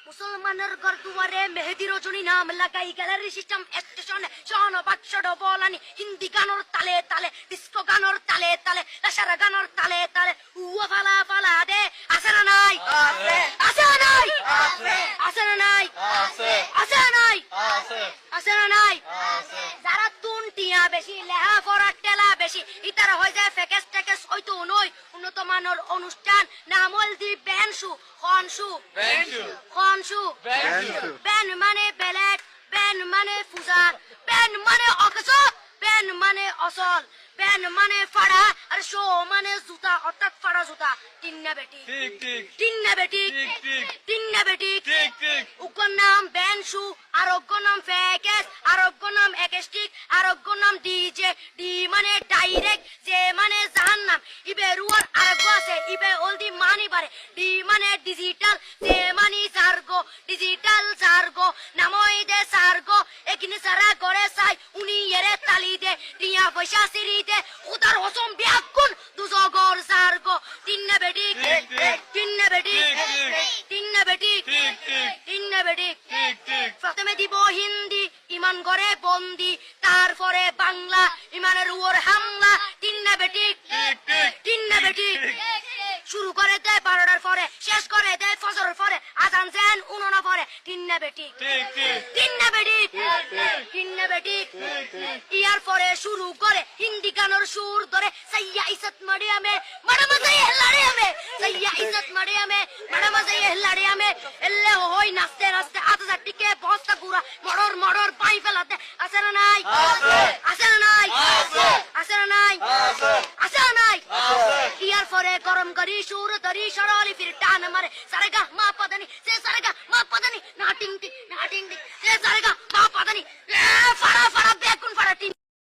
মুসলমানের ঘর দুয়ারে মেহেদি রজনী নাম লাগাই গ্যালারি সিস্টেম স্টেশনে শহন বাদশাহ বলানি হিন্দি গানোর তালে তালে ডিস্কো গানোর তালে তালে লাসারা গানোর তালে তালে উয়া ফালা ফালা দে আছে না নাই আছে আছে না নাই আছে আছে না নাই আছে আছে না নাই আছে আছে না নাই আছে যারা তুনটিয়া বেশি লেহা পড়া টেলা বেশি ইতারা হয়ে যায় ফেকেস টেকেস হয়তো নয় উন্নত মানের অনুষ্ঠান নামল দি বেনশু খনশু খনশু বেন মানে বেলেট বেন মানে ফুজার বেন মানে অকস বেন মানে অসল বেন মানে ফাড়া আর শো মানে জুতা অর্থাৎ ফাড়া জুতা তিন্না বেটি ঠিক ঠিক তিন্না বেটি ঠিক ঠিক তিন্না বেটি ঠিক ঠিক উকর নাম বেনশু আরোগ্য নাম ফেকেস আরোগ্য নাম একেস্টিক আরোগ্য নাম ডিজে ডি মানে ডাইরেক্ট যে মানে জাহান্নাম ইবে রুয়ার আরোগ্য আছে ইবে অলদি মানি পারে ডি মানে ডিজিটাল যে মানি সার্গো ডিজিটাল সার্গো নামই দে সার্গো একিনি সারা করে সাই উনি এরে তালি দে টিয়া পয়সা সিরি দে উদার হসম বিয়াকুন দুজগর সার্গো তিন্না বেটি তিন্না বেটি তিন্না বেটি তিন্না বেটি প্রথমে দিব হিন্দি ইমান করে বন্দি তারপরে বাংলা ইমানের উপর হামলা তিন্না বেটি তিন্না বেটি শুরু করে দেয় 12টার পরে শেষ করে দেয় ফজরের পরে আজান দেন উনানা পরে তিন্না বেটি তিন্না বেটি তিন্না বেটি ইয়ার পরে শুরু করে হিন্দি গানের সুর ধরে সাইয়া ইজ্জত মারিয়ামে মারা মজাই হেলাড়িয়ামে সাইয়া ইজ্জত মারিয়ামে মারা মজাই হেলাড়িয়ামে এলে হই নাচতে নাচতে আধা টিকে বস্তা গুড়া মড়র মড়র পাই ফেলাতে আছে না নাই আছে আছে